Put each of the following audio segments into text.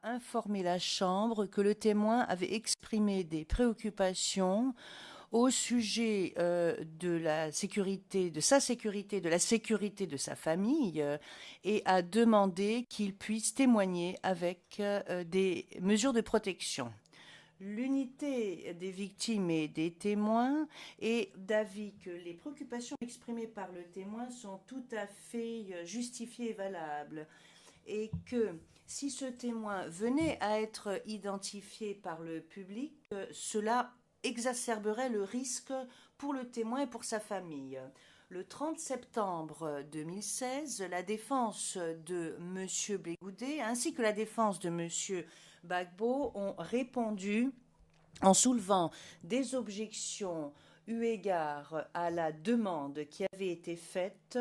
a informé la Chambre que le témoin avait exprimé des préoccupations au sujet de la sécurité, de sa sécurité, de la sécurité de sa famille, et a demandé qu'il puisse témoigner avec des mesures de protection. L'unité des victimes et des témoins est d'avis que les préoccupations exprimées par le témoin sont tout à fait justifiées et valables, et que si ce témoin venait à être identifié par le public, cela exacerberait le risque pour le témoin et pour sa famille. Le 30 septembre 2016, la défense de M. Blégoudet ainsi que la défense de M. Gbagbo ont répondu en soulevant des objections eu égard à la demande qui avait été faite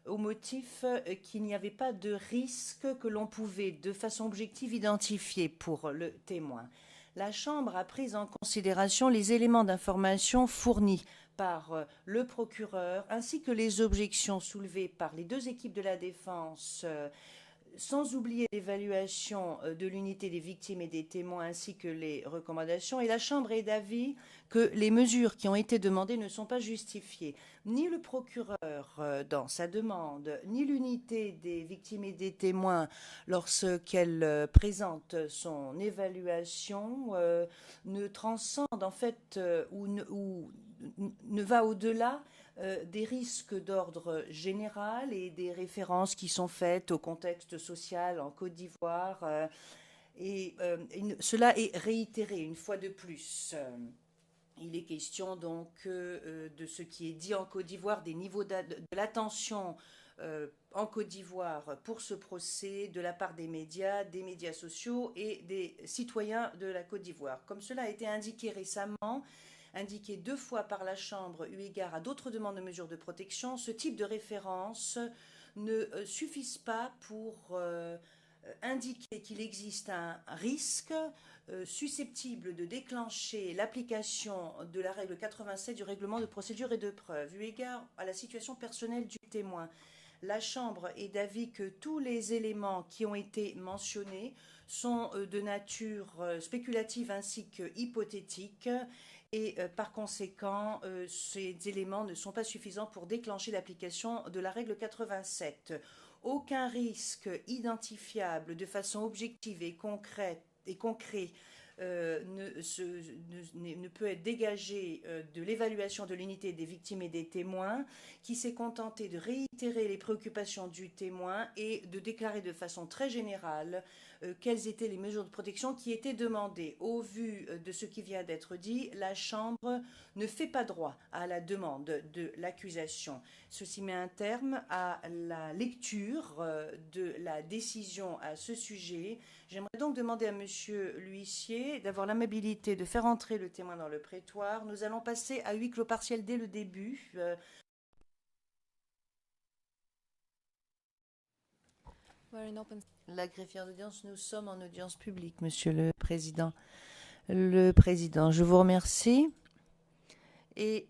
au motif qu'il n'y avait pas de risque que l'on pouvait de façon objective identifier pour le témoin. La Chambre a pris en considération les éléments d'information fournis par le procureur ainsi que les objections soulevées par les deux équipes de la défense, sans oublier l'évaluation de l'unité des victimes et des témoins ainsi que les recommandations. Et la Chambre est d'avis que les mesures qui ont été demandées ne sont pas justifiées. Ni le procureur dans sa demande, ni l'unité des victimes et des témoins lorsqu'elle présente son évaluation ne transcende en fait ou ne va au-delà des risques d'ordre général et des références qui sont faites au contexte social en Côte d'Ivoire. Cela est réitéré une fois de plus. Il est question donc de ce qui est dit en Côte d'Ivoire, des niveaux de l'attention en Côte d'Ivoire pour ce procès de la part des médias sociaux et des citoyens de la Côte d'Ivoire. Comme cela a été indiqué récemment, indiqué 2 fois par la Chambre eu égard à d'autres demandes de mesures de protection, ce type de références ne suffisent pas pour indiquer qu'il existe un risque susceptible de déclencher l'application de la règle 87 du règlement de procédure et de preuve, eu égard à la situation personnelle du témoin. La Chambre est d'avis que tous les éléments qui ont été mentionnés sont de nature spéculative ainsi que hypothétique, et par conséquent, ces éléments ne sont pas suffisants pour déclencher l'application de la règle 87. Aucun risque identifiable de façon objective et concret ne peut être dégagé de l'évaluation de l'unité des victimes et des témoins, qui s'est contenté de réitérer les préoccupations du témoin et de déclarer de façon très générale quelles étaient les mesures de protection qui étaient demandées. Au vu de ce qui vient d'être dit, la Chambre ne fait pas droit à la demande de l'accusation. Ceci met un terme à la lecture de la décision à ce sujet. J'aimerais donc demander à Monsieur l'huissier d'avoir l'amabilité de faire entrer le témoin dans le prétoire. Nous allons passer à huis clos partiel dès le début. La greffière d'audience, nous sommes en audience publique, Monsieur le Président. Le Président, je vous remercie. Et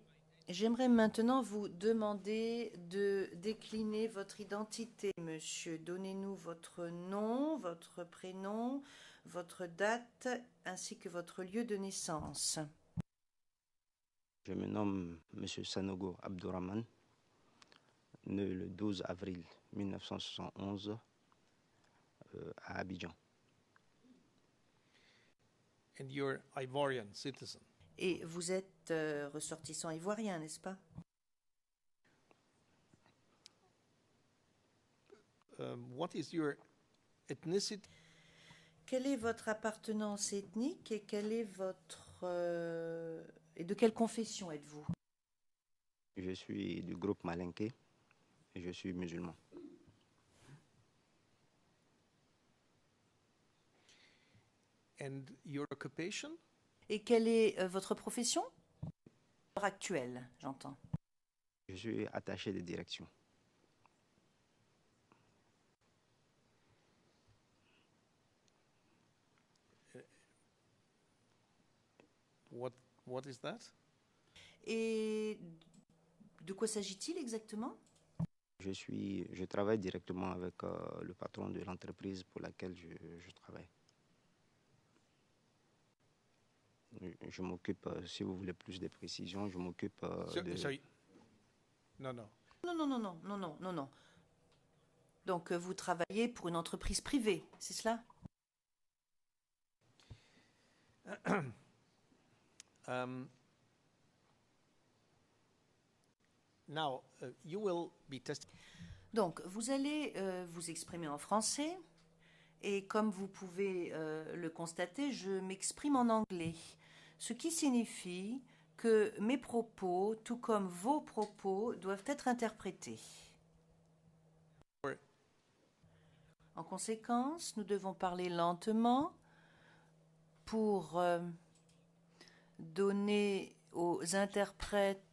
j'aimerais maintenant vous demander de décliner votre identité, monsieur. Donnez-nous votre nom, votre prénom, votre date, ainsi que votre lieu de naissance. Je me nomme monsieur Sanogo Abdourahmane, né le 12 avril 1971 à Abidjan. And you're Ivorian citizen. Et vous êtes ressortissant ivoirien, n'est-ce pas? What is your ethnicity? Quelle est votre appartenance ethnique et quelle est votre et de quelle confession êtes-vous? Je suis du groupe Malinké et je suis musulman. And your occupation? Et quelle est votre profession? Actuelle, j'entends. Je suis attaché de direction. What is that? Et de quoi s'agit-il exactement? Je travaille directement avec le patron de l'entreprise pour laquelle je travaille. je m'occupe, si vous voulez plus de précisions, je m'occupe de... Sorry. No, no. Non, non, non, non, non, non, non, non. Donc, vous travaillez pour une entreprise privée, c'est cela? Now, you will be testing. Donc, vous allez vous exprimer en français et comme vous pouvez le constater, je m'exprime en anglais, ce qui signifie que mes propos, tout comme vos propos, doivent être interprétés. En conséquence, nous devons parler lentement pour donner aux interprètes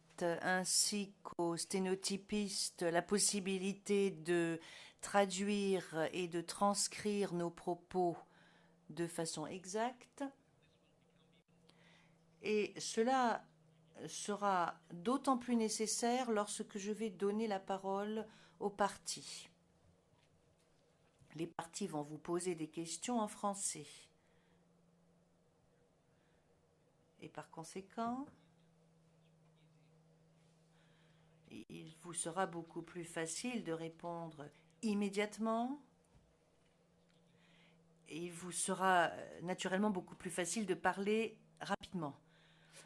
ainsi qu'aux sténotypistes la possibilité de traduire et de transcrire nos propos de façon exacte. Et cela sera d'autant plus nécessaire lorsque je vais donner la parole aux parties. Les parties vont vous poser des questions en français. Et par conséquent, il vous sera beaucoup plus facile de répondre immédiatement. Et il vous sera naturellement beaucoup plus facile de parler rapidement.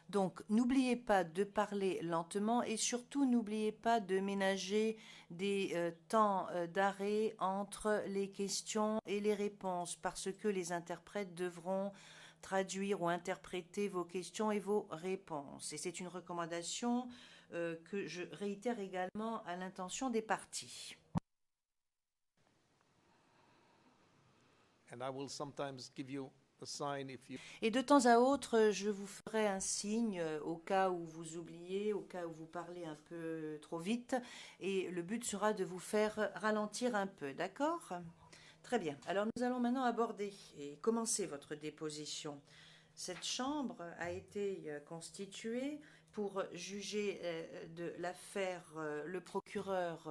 Donc, n'oubliez pas de parler lentement et surtout n'oubliez pas de ménager des temps d'arrêt entre les questions et les réponses parce que les interprètes devront traduire ou interpréter vos questions et vos réponses. Et c'est une recommandation que je réitère également à l'intention des parties. And I will sometimes give you a sign if you... Et de temps à autre, je vous ferai un signe au cas où vous oubliez, au cas où vous parlez un peu trop vite. Et le but sera de vous faire ralentir un peu, d'accord? Très bien. Alors nous allons maintenant aborder et commencer votre déposition. Cette chambre a été constituée pour juger de l'affaire le procureur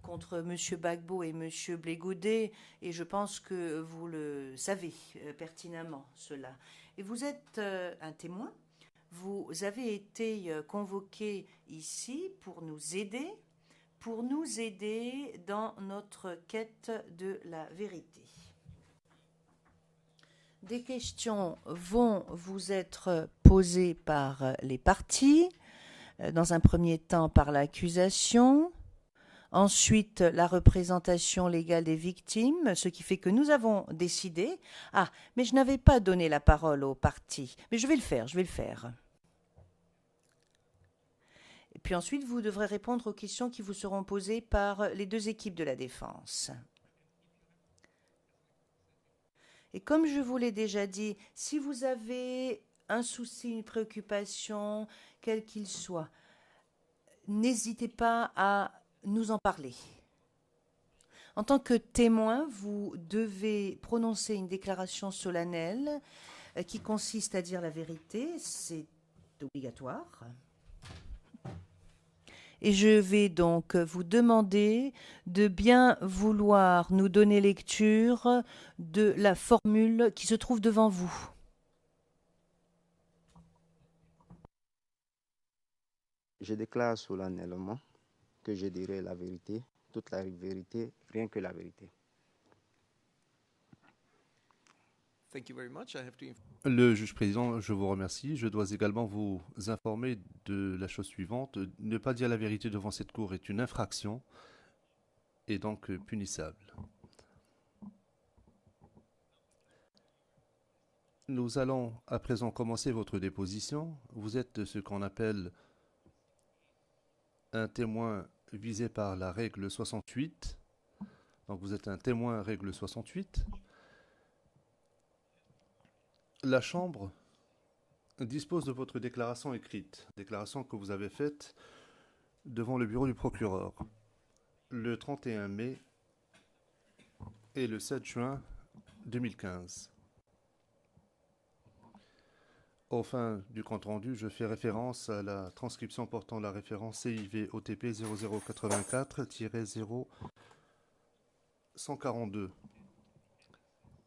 contre M. Gbagbo et M. Blégaudet, et je pense que vous le savez pertinemment cela. Et vous êtes un témoin, vous avez été convoqué ici pour nous aider dans notre quête de la vérité. Des questions vont vous être posées par les parties, dans un premier temps par l'accusation, ensuite la représentation légale des victimes, ce qui fait que nous avons décidé... Ah, mais je n'avais pas donné la parole aux parties, mais je vais le faire. Et puis ensuite, vous devrez répondre aux questions qui vous seront posées par les deux équipes de la défense. Et comme je vous l'ai déjà dit, si vous avez un souci, une préoccupation, quel qu'il soit, n'hésitez pas à nous en parler. En tant que témoin, vous devez prononcer une déclaration solennelle qui consiste à dire la vérité, c'est obligatoire. Et je vais donc vous demander de bien vouloir nous donner lecture de la formule qui se trouve devant vous. Je déclare solennellement que je dirai la vérité, toute la vérité, rien que la vérité. Thank you very much. I have to Le juge président, je vous remercie. Je dois également vous informer de la chose suivante. Ne pas dire la vérité devant cette cour est une infraction et donc punissable. Nous allons à présent commencer votre déposition. Vous êtes ce qu'on appelle un témoin visé par la règle 68. Donc vous êtes un témoin règle 68. La Chambre dispose de votre déclaration écrite, déclaration que vous avez faite devant le bureau du procureur le 31 mai et le 7 juin 2015. Au fin du compte-rendu, je fais référence à la transcription portant la référence CIV OTP 0084-0142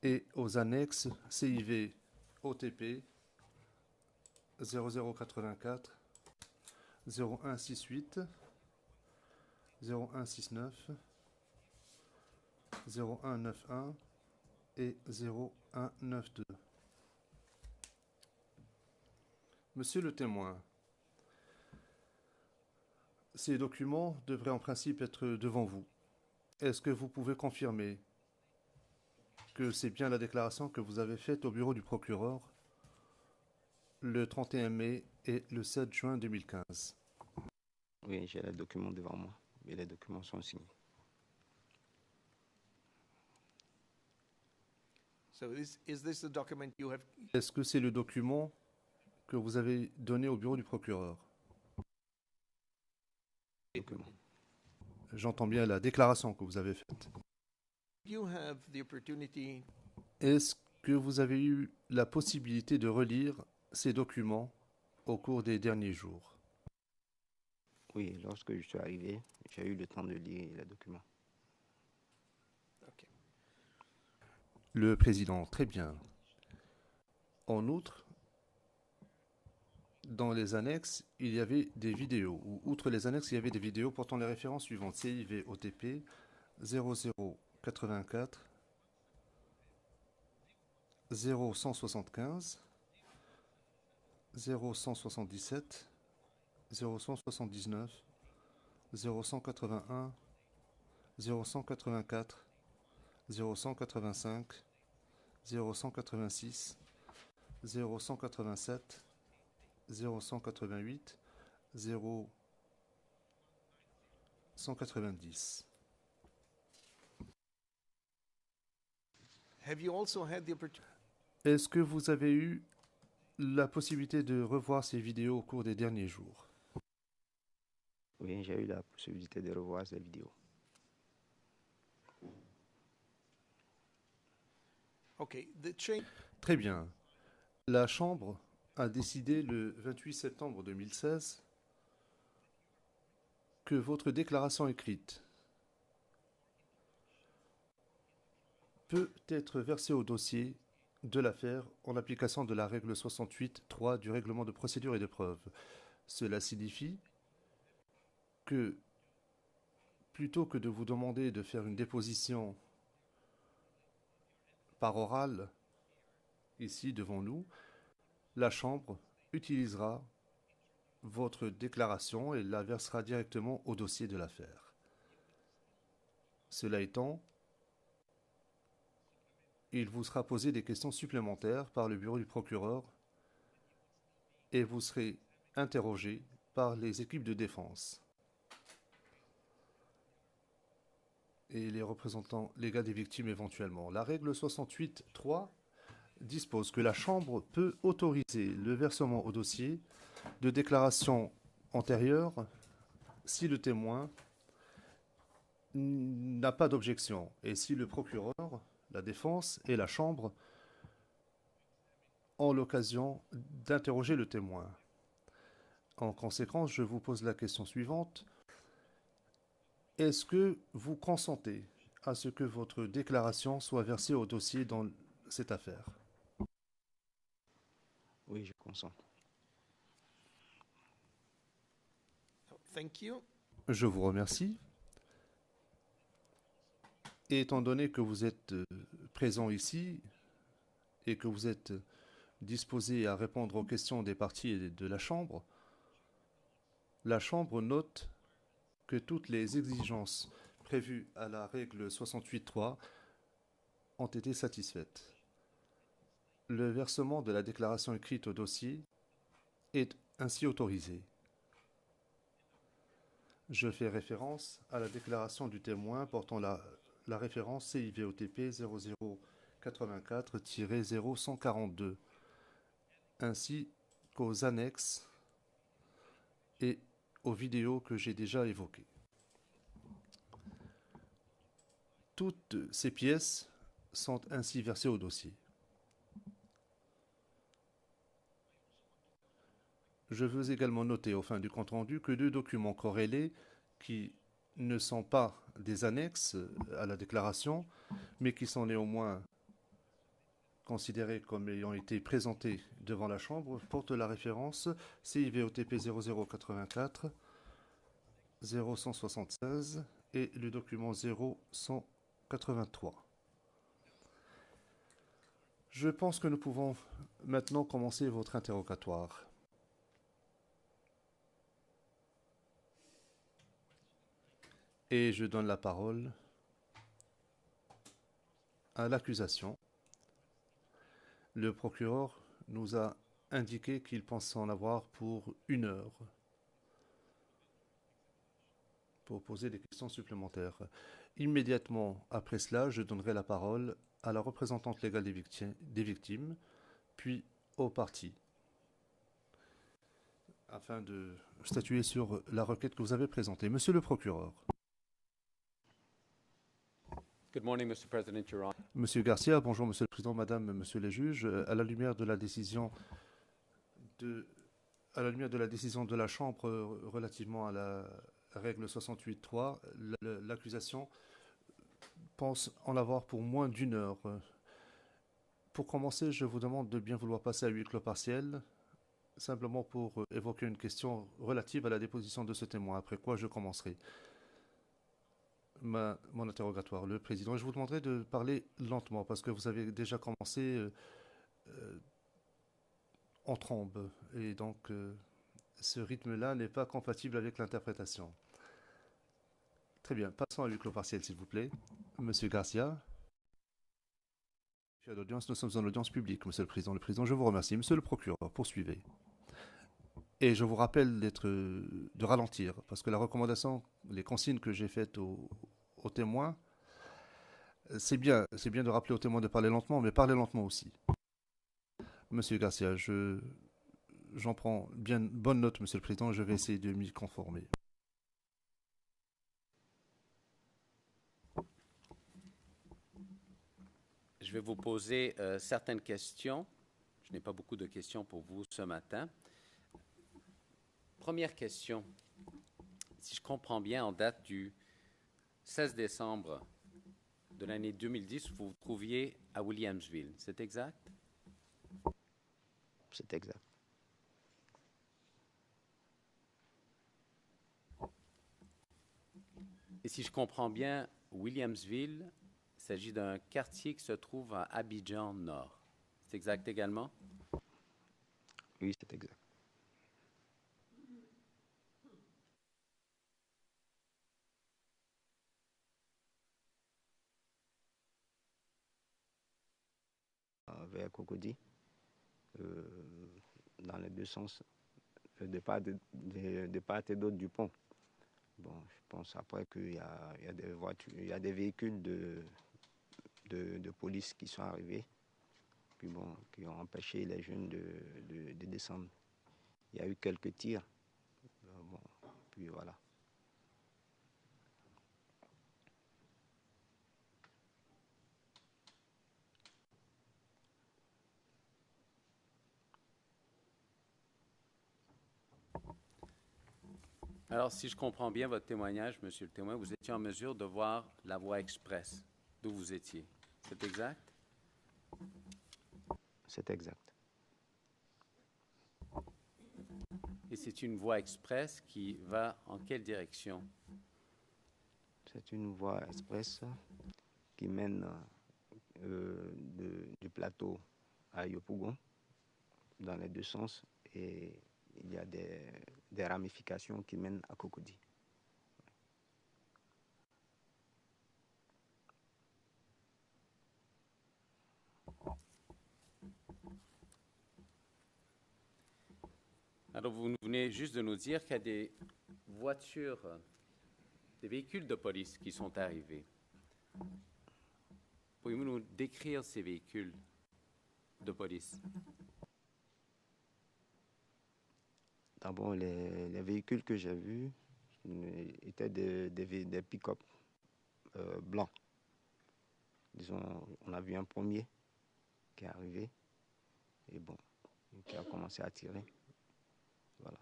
et aux annexes CIV OTP 0084, 0168, 0169, 0191 et 0192. Monsieur le témoin, ces documents devraient en principe être devant vous. Est-ce que vous pouvez confirmer que c'est bien la déclaration que vous avez faite au bureau du procureur le 31 mai et le 7 juin 2015? Oui, j'ai les documents devant moi, et les documents sont signés. So is this the document you have? Est-ce que c'est le document que vous avez donné au bureau du procureur? Documents. J'entends bien la déclaration que vous avez faite. You have the opportunity. Est-ce que vous avez eu la possibilité de relire ces documents au cours des derniers jours? Oui, lorsque je suis arrivé, j'ai eu le temps de lire les documents. Okay. Le président, très bien. En outre, dans les annexes, il y avait des vidéos. Ou, outre les annexes, il y avait des vidéos portant les références suivantes. CIV OTP 0084 0175 0177 0179 0181 0184 0185 0186 0187 0188 0190. Have you also had the opportunity? Est-ce que vous avez eu la possibilité de revoir ces vidéos au cours des derniers jours? Oui, j'ai eu la possibilité de revoir ces vidéos. Okay. The change. Très bien. La Chambre a décidé le 28 septembre 2016 que votre déclaration écrite peut être versée au dossier de l'affaire en application de la règle 68.3 du règlement de procédure et de preuve. Cela signifie que plutôt que de vous demander de faire une déposition par oral ici devant nous, la Chambre utilisera votre déclaration et la versera directement au dossier de l'affaire. Cela étant, il vous sera posé des questions supplémentaires par le bureau du procureur et vous serez interrogé par les équipes de défense et les représentants légaux des victimes éventuellement. La règle 68.3 dispose que la Chambre peut autoriser le versement au dossier de déclarations antérieures si le témoin n'a pas d'objection et si le procureur, la défense et la Chambre ont l'occasion d'interroger le témoin. En conséquence, je vous pose la question suivante. Est-ce que vous consentez à ce que votre déclaration soit versée au dossier dans cette affaire? Oui, je consens. Thank you. Je vous remercie. Et étant donné que vous êtes présent ici et que vous êtes disposé à répondre aux questions des parties et de la Chambre note que toutes les exigences prévues à la règle 68.3 ont été satisfaites. Le versement de la déclaration écrite au dossier est ainsi autorisé. Je fais référence à la déclaration du témoin portant la référence CIVOTP 0084-0142, ainsi qu'aux annexes et aux vidéos que j'ai déjà évoquées. Toutes ces pièces sont ainsi versées au dossier. Je veux également noter au fin du compte-rendu que 2 documents corrélés qui ne sont pas des annexes à la déclaration, mais qui sont néanmoins considérés comme ayant été présentés devant la Chambre portent la référence CIVOTP 0084 0176 et le document 0183. Je pense que nous pouvons maintenant commencer votre interrogatoire. Et je donne la parole à l'accusation. Le procureur nous a indiqué qu'il pense en avoir pour 1 heure pour poser des questions supplémentaires. Immédiatement après cela, je donnerai la parole à la représentante légale des victimes, puis aux parties, afin de statuer sur la requête que vous avez présentée. Monsieur le procureur. Good morning, Mr. President, Your Honor. Monsieur Garcia, bonjour Monsieur le Président, Madame, Monsieur les juges. À la lumière de la décision de la Chambre relativement à la règle 68.3, l'accusation pense en avoir pour moins d'1 heure. Pour commencer, je vous demande de bien vouloir passer à huis clos partiel, simplement pour évoquer une question relative à la déposition de ce témoin, après quoi je commencerai mon interrogatoire. Le Président, je vous demanderai de parler lentement, parce que vous avez déjà commencé en trombe, et donc ce rythme-là n'est pas compatible avec l'interprétation. Très bien, passons à huis clos partiel, s'il vous plaît. Monsieur Garcia. Nous sommes en audience publique, Monsieur le Président. Le Président, je vous remercie. Monsieur le procureur, poursuivez. Et je vous rappelle de ralentir, parce que la recommandation, les consignes que j'ai faites aux témoins, c'est bien de rappeler aux témoins de parler lentement, mais parlez lentement aussi. Monsieur Garcia, j'en prends bien bonne note, Monsieur le Président, je vais essayer de m'y conformer. Je vais vous poser certaines questions. Je n'ai pas beaucoup de questions pour vous ce matin. Première question. Si je comprends bien, en date du 16 décembre de l'année 2010, vous vous trouviez à Williamsville. C'est exact? C'est exact. Et si je comprends bien, Williamsville, il s'agit d'un quartier qui se trouve à Abidjan Nord. C'est exact également? Oui, c'est exact. Vers Cocody, dans les deux sens, de part et d'autre du pont. Bon, je pense après qu'il y a des voitures, il y a des véhicules de police qui sont arrivés, puis bon, qui ont empêché les jeunes de descendre. Il y a eu quelques tirs, bon, puis voilà. Alors, si je comprends bien votre témoignage, monsieur le témoin, vous étiez en mesure de voir la voie express d'où vous étiez. C'est exact? C'est exact. Et c'est une voie express qui va en quelle direction? C'est une voie express qui mène du plateau à Yopougon, dans les deux sens, et il y a des ramifications qui mènent à Cocody. Alors, vous venez juste de nous dire qu'il y a des voitures, des véhicules de police qui sont arrivés. Pouvez-vous nous décrire ces véhicules de police? D'abord, les véhicules que j'ai vus étaient des pick-up blancs. Disons, on a vu un premier qui est arrivé et bon, qui a commencé à tirer. Voilà.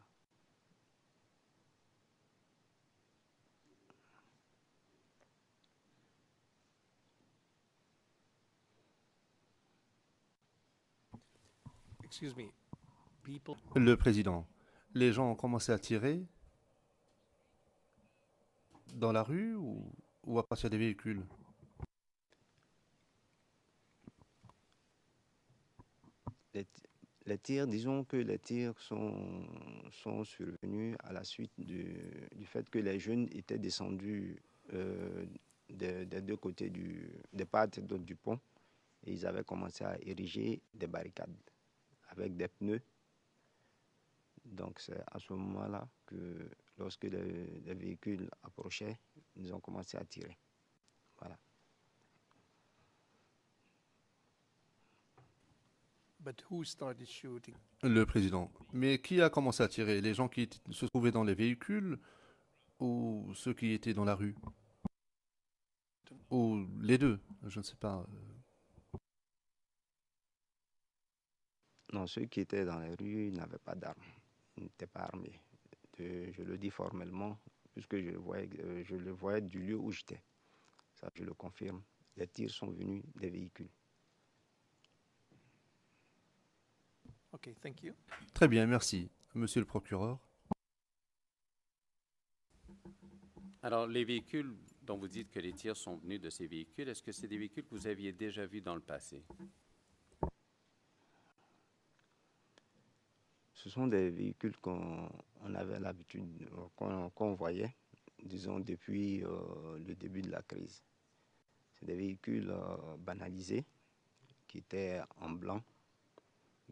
excuse me, people, Le président, les gens ont commencé à tirer dans la rue ou à partir des véhicules? Les, les tirs, disons que les tirs sont survenus à la suite du fait que les jeunes étaient descendus des deux côtés des part et d'autre du pont et ils avaient commencé à ériger des barricades avec des pneus. Donc c'est à ce moment-là que lorsque les véhicules approchaient, ils ont commencé à tirer. Voilà. but who started shooting? Le président. Mais qui a commencé à tirer? Les gens qui se trouvaient dans les véhicules ou ceux qui étaient dans la rue? Ou les deux? Je ne sais pas. Non, ceux qui étaient dans les rues n'avaient pas d'armes, ils n'étaient pas armés. Je le dis formellement, puisque je le voyais du lieu où j'étais. Ça, je le confirme. Les tirs sont venus des véhicules. Okay, thank you. Très bien, merci. Monsieur le procureur. Alors, les véhicules dont vous dites que les tirs sont venus de ces véhicules, est-ce que c'est des véhicules que vous aviez déjà vus dans le passé? Ce sont des véhicules qu'on avait l'habitude, qu'on voyait, disons, depuis le début de la crise. C'est des véhicules banalisés qui étaient en blanc,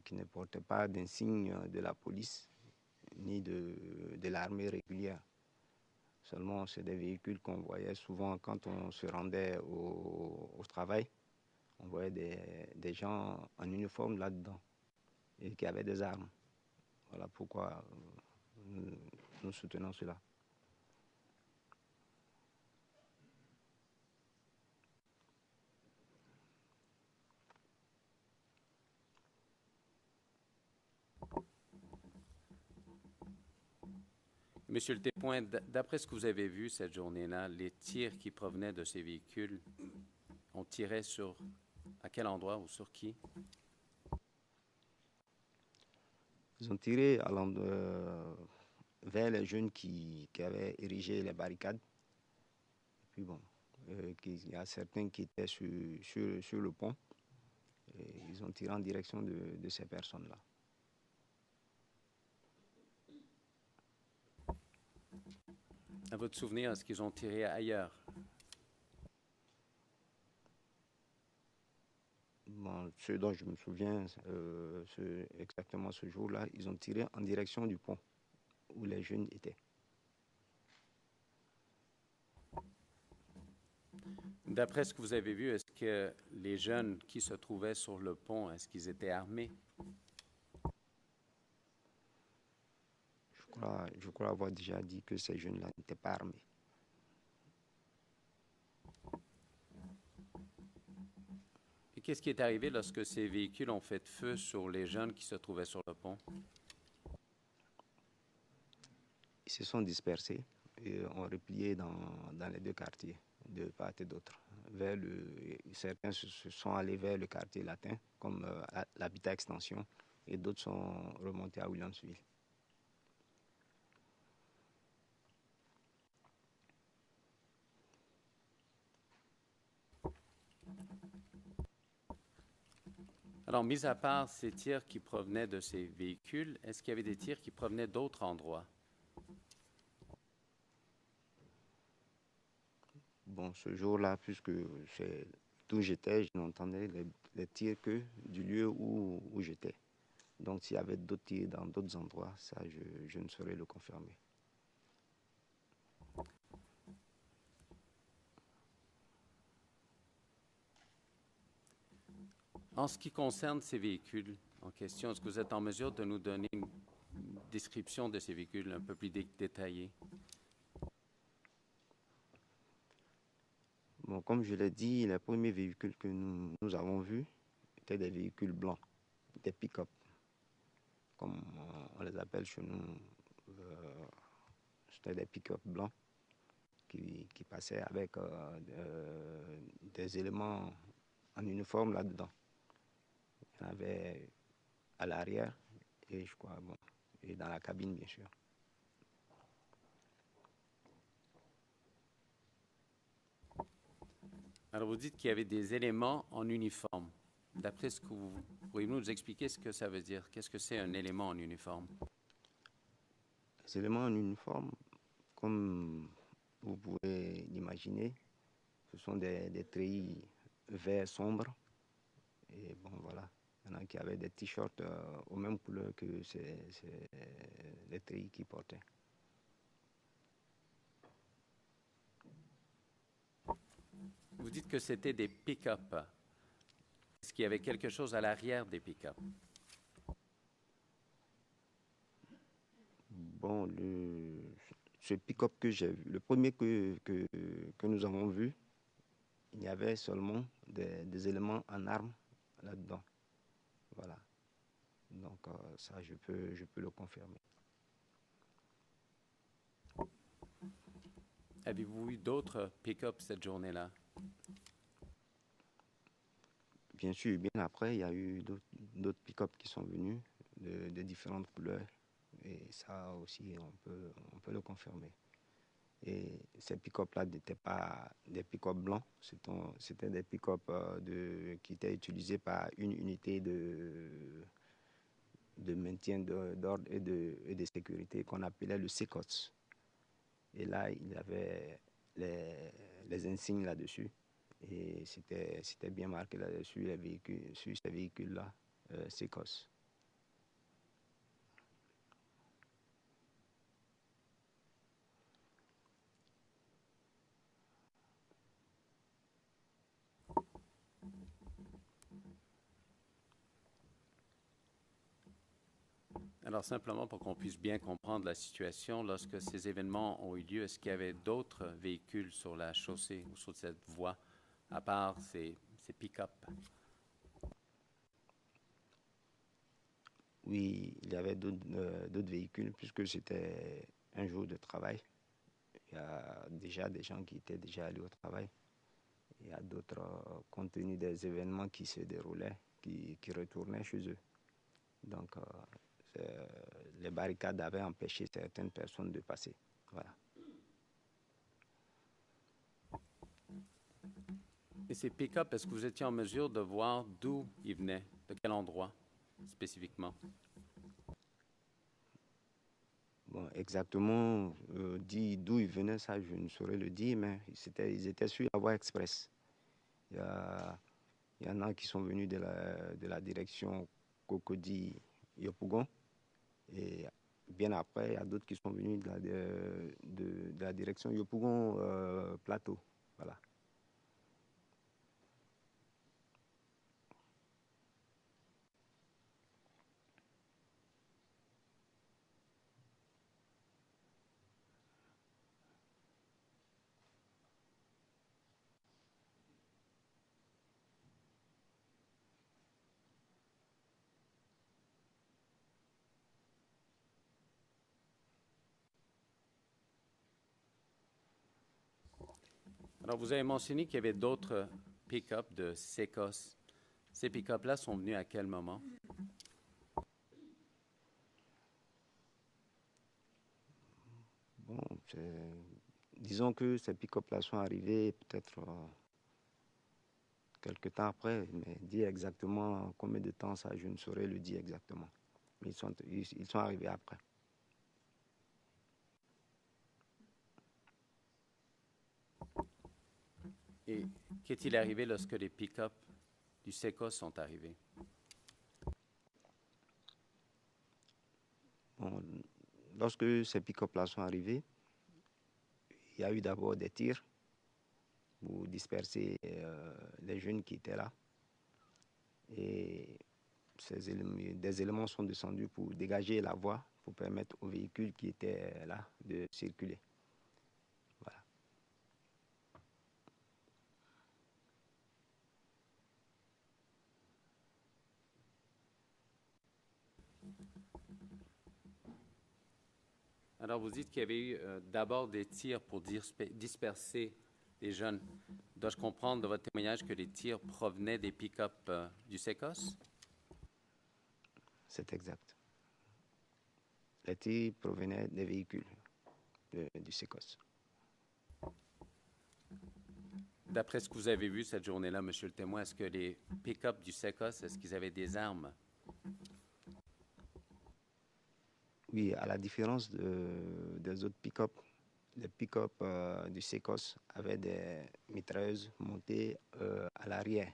qui ne portaient pas d'insigne de la police ni de l'armée régulière. Seulement, c'est des véhicules qu'on voyait souvent quand on se rendait au travail. On voyait des gens en uniforme là-dedans et qui avaient des armes. Voilà pourquoi nous soutenons cela. Monsieur le témoin, d'après ce que vous avez vu cette journée-là, les tirs qui provenaient de ces véhicules, on tirait à quel endroit ou sur qui? Ils ont tiré vers les jeunes qui avaient érigé les barricades. Et puis bon, il y a certains qui étaient sur le pont. Et ils ont tiré en direction de ces personnes-là. À votre souvenir, est-ce qu'ils ont tiré ailleurs? Bon, ce dont je me souviens, exactement ce jour-là, ils ont tiré en direction du pont où les jeunes étaient. D'après ce que vous avez vu, est-ce que les jeunes qui se trouvaient sur le pont, est-ce qu'ils étaient armés? Je crois avoir déjà dit que ces jeunes-là n'étaient pas armés. Et qu'est-ce qui est arrivé lorsque ces véhicules ont fait feu sur les jeunes qui se trouvaient sur le pont? Ils se sont dispersés et ont replié dans les deux quartiers, de part et d'autre. Certains se sont allés vers le quartier latin, comme l'habitat extension, et d'autres sont remontés à Williamsville. Alors, mis à part ces tirs qui provenaient de ces véhicules, est-ce qu'il y avait des tirs qui provenaient d'autres endroits? Bon, ce jour-là, puisque c'est d'où j'étais, je n'entendais les tirs que du lieu où j'étais. Donc, s'il y avait d'autres tirs dans d'autres endroits, ça, je ne saurais le confirmer. En ce qui concerne ces véhicules en question, est-ce que vous êtes en mesure de nous donner une description de ces véhicules un peu plus détaillée? Bon, comme je l'ai dit, les premiers véhicules que nous avons vus étaient des véhicules blancs, des pick-up, comme on les appelle chez nous. C'était des pick-up blancs qui passaient avec des éléments en uniforme là-dedans. Il y en avait à l'arrière et je crois, bon, et dans la cabine, bien sûr. Alors, vous dites qu'il y avait des éléments en uniforme. D'après ce que vous pourriez-vous nous expliquer ce que ça veut dire? Qu'est-ce que c'est un élément en uniforme? Les éléments en uniforme, comme vous pouvez l'imaginer, ce sont des treillis verts sombres. Et bon, voilà. Il y en a qui avaient des t-shirts aux mêmes couleurs que les treillis qu'ils portaient. Vous dites que c'était des pick-up. Est-ce qu'il y avait quelque chose à l'arrière des pick-up? Bon, ce pick-up que j'ai vu, le premier que nous avons vu, il y avait seulement des éléments en armes là-dedans. Voilà. Donc ça, je peux le confirmer. Avez-vous eu d'autres pick-up cette journée-là? Bien sûr, bien après, il y a eu d'autres pick-up qui sont venus de différentes couleurs. Et ça aussi, on peut le confirmer. Et ces pick-up-là n'étaient pas des pick-up blancs, c'était des pick-up qui étaient utilisés par une unité de maintien d'ordre et de sécurité qu'on appelait le SECOS. Et là, il y avait les insignes là-dessus. Et c'était bien marqué là-dessus, sur ces véhicules-là, SECOS. Alors, simplement pour qu'on puisse bien comprendre la situation, lorsque ces événements ont eu lieu, est-ce qu'il y avait d'autres véhicules sur la chaussée ou sur cette voie, à part ces pick-up? Oui, il y avait d'autres véhicules, puisque c'était un jour de travail. Il y a déjà des gens qui étaient déjà allés au travail. Il y a d'autres, compte tenu des événements qui se déroulaient, qui retournaient chez eux. Donc, les barricades avaient empêché certaines personnes de passer. Voilà. Et ces pick-up, est-ce que vous étiez en mesure de voir d'où ils venaient, de quel endroit spécifiquement? Bon, exactement, d'où ils venaient, ça, je ne saurais le dire, mais ils étaient sur la voie express. Il y en a qui sont venus de la direction Cocody-Yopougon. Et bien après, il y a d'autres qui sont venus de la direction Yopougon-Plateau. Voilà. Alors, vous avez mentionné qu'il y avait d'autres pick-up de SECOS. Ces pick-up-là sont venus à quel moment? Bon, disons que ces pick-up-là sont arrivés peut-être quelques temps après, mais dire exactement combien de temps ça, je ne saurais le dire exactement. Mais ils sont arrivés après. Et qu'est-il arrivé lorsque les pick-up du SECOS sont arrivés? Bon, lorsque ces pick-up-là sont arrivés, il y a eu d'abord des tirs pour disperser les jeunes qui étaient là. Et des éléments sont descendus pour dégager la voie, pour permettre aux véhicules qui étaient là de circuler. Voilà. Alors, vous dites qu'il y avait eu d'abord des tirs pour disperser les jeunes. Dois-je comprendre de votre témoignage que les tirs provenaient des pick-up du SECOS? c'est exact. Les tirs provenaient des véhicules du SECOS. D'après ce que vous avez vu cette journée-là, Monsieur le témoin, est-ce que les pick-up du SECOS, est-ce qu'ils avaient des armes? Oui, à la différence des autres pick-up, les pick-up du SECOS avaient des mitrailleuses montées à l'arrière,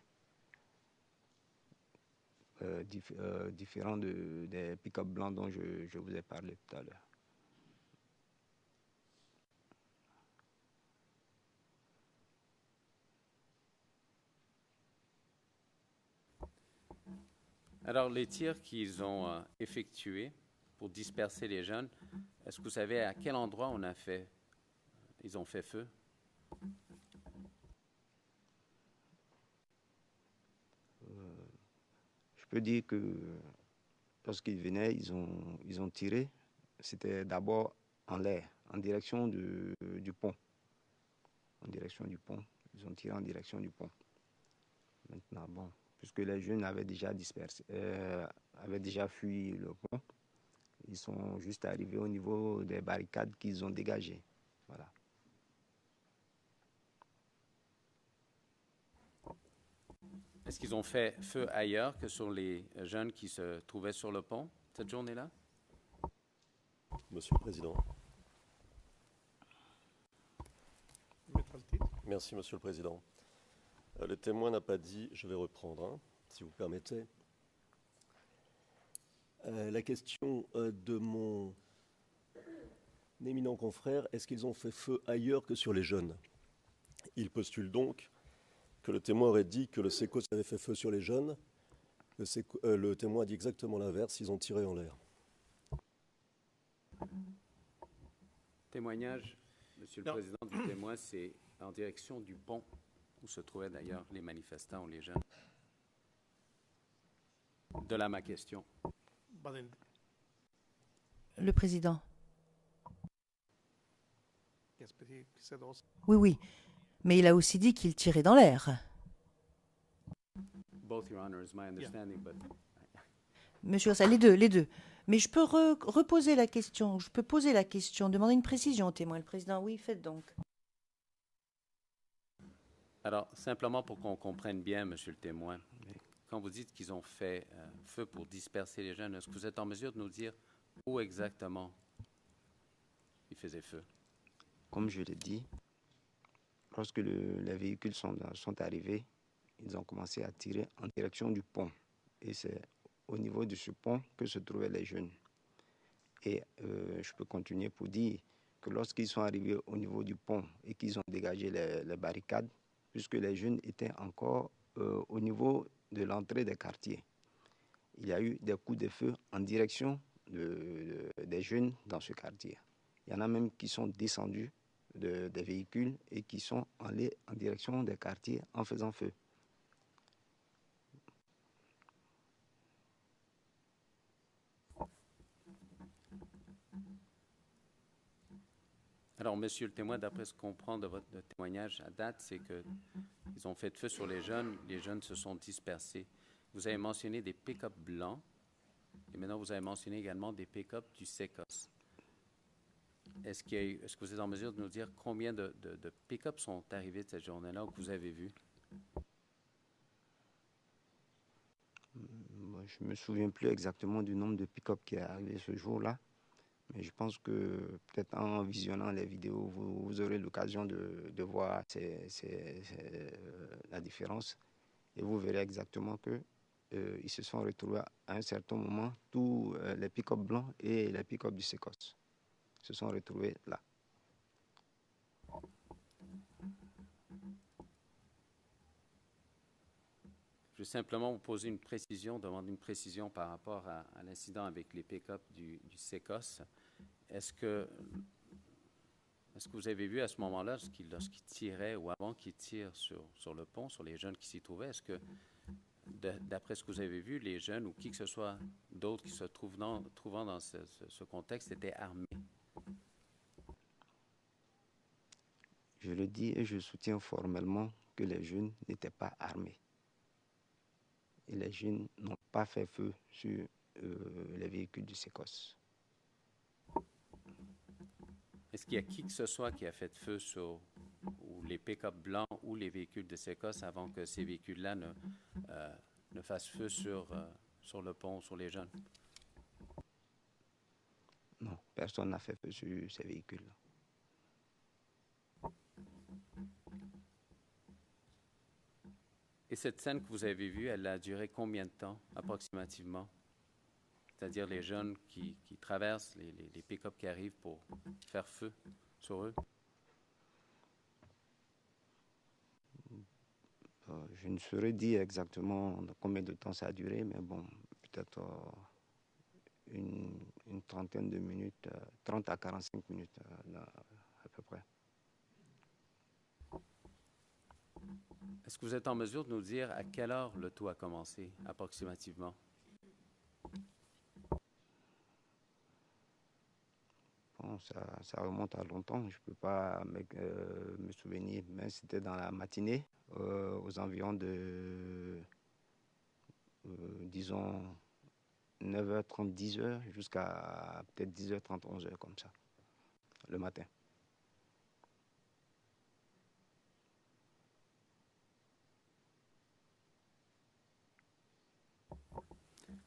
différents des pick-up blancs dont je vous ai parlé tout à l'heure. Alors, les tirs qu'ils ont effectués pour disperser les jeunes, est-ce que vous savez à quel endroit ils ont fait feu? Je peux dire que lorsqu'ils venaient, ils ont tiré. C'était d'abord en l'air, en direction du pont. En direction du pont. Ils ont tiré en direction du pont. Maintenant, bon, puisque les jeunes avaient déjà avaient déjà fui le pont, ils sont juste arrivés au niveau des barricades qu'ils ont dégagées. Voilà. Est-ce qu'ils ont fait feu ailleurs que sur les jeunes qui se trouvaient sur le pont cette journée-là? Monsieur le Président. Maître Altit. Merci, Monsieur le Président. Le témoin n'a pas dit, je vais reprendre, hein, si vous permettez. La question de mon éminent confrère, est-ce qu'ils ont fait feu ailleurs que sur les jeunes? Il postule donc que le témoin aurait dit que le SECOS avait fait feu sur les jeunes. Le témoin a dit exactement l'inverse, ils ont tiré en l'air. Témoignage, Monsieur le Non. Président, du témoin, c'est en direction du pont où se trouvaient d'ailleurs les manifestants ou les jeunes. De là ma question. But in, Le président. yes, but he said also. Oui, oui. Mais il a aussi dit qu'il tirait dans l'air. Both, Your Honor, is my understanding, but Monsieur Ossa, les deux. Mais je peux reposer la question. Je peux poser la question, demander une précision au témoin. Le président, oui, faites donc. alors, simplement pour qu'on comprenne bien, Monsieur le témoin, quand vous dites qu'ils ont fait feu pour disperser les jeunes, est-ce que vous êtes en mesure de nous dire où exactement ils faisaient feu? Comme je l'ai dit, lorsque les véhicules sont arrivés, ils ont commencé à tirer en direction du pont. Et c'est au niveau de ce pont que se trouvaient les jeunes. Et je peux continuer pour dire que lorsqu'ils sont arrivés au niveau du pont et qu'ils ont dégagé les barricades, puisque les jeunes étaient encore au niveau de l'entrée des quartiers, il y a eu des coups de feu en direction des jeunes dans ce quartier. Il y en a même qui sont descendus des véhicules et qui sont allés en direction des quartiers en faisant feu. Alors, Monsieur le témoin, d'après ce qu'on comprend de votre témoignage à date, c'est qu'ils ont fait feu sur les jeunes se sont dispersés. Vous avez mentionné des pick-up blancs, et maintenant vous avez mentionné également des pick-up du SECOS. Est-ce que vous êtes en mesure de nous dire combien de pick-up sont arrivés de cette journée-là ou que vous avez vu? Je ne me souviens plus exactement du nombre de pick-up qui est arrivé ce jour-là, mais je pense que peut-être en visionnant les vidéos, vous aurez l'occasion de voir la différence et vous verrez exactement que ils se sont retrouvés à un certain moment, tous les pick-up blancs et les pick-up du SECOS se sont retrouvés là. Je veux simplement vous poser une précision, demander une précision par rapport à l'incident avec les pick-up du SECOS. Est-ce que vous avez vu à ce moment-là, lorsqu'il tirait ou avant qu'il tire sur le pont, sur les jeunes qui s'y trouvaient, est-ce que, d'après ce que vous avez vu, les jeunes ou qui que ce soit d'autre qui se trouvant dans ce contexte étaient armés? Je le dis et je soutiens formellement que les jeunes n'étaient pas armés. Et les jeunes n'ont pas fait feu sur les véhicules du SECOS. Est-ce qu'il y a qui que ce soit qui a fait feu sur ou les pick-up blancs ou les véhicules de SECOS avant que ces véhicules-là ne fassent feu sur le pont, sur les jeunes? Non, personne n'a fait feu sur ces véhicules-là. Et cette scène que vous avez vue, elle a duré combien de temps, approximativement? C'est-à-dire les jeunes qui traversent, les pick-up qui arrivent pour faire feu sur eux? Je ne saurais dire exactement combien de temps ça a duré, mais bon, peut-être une trentaine de minutes, 30 à 45 minutes à peu près. Est-ce que vous êtes en mesure de nous dire à quelle heure le tout a commencé, approximativement? Bon, ça remonte à longtemps, je ne peux pas me souvenir, mais c'était dans la matinée, aux environs de, disons, 9h30, 10h, jusqu'à peut-être 10h30, 11h, comme ça, le matin.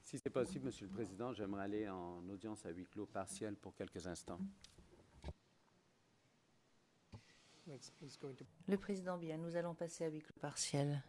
Si c'est possible, Monsieur le Président, j'aimerais aller en audience à huis clos partielle pour quelques instants. Next, please go into Le président, bien, nous allons passer à huis clos partiel.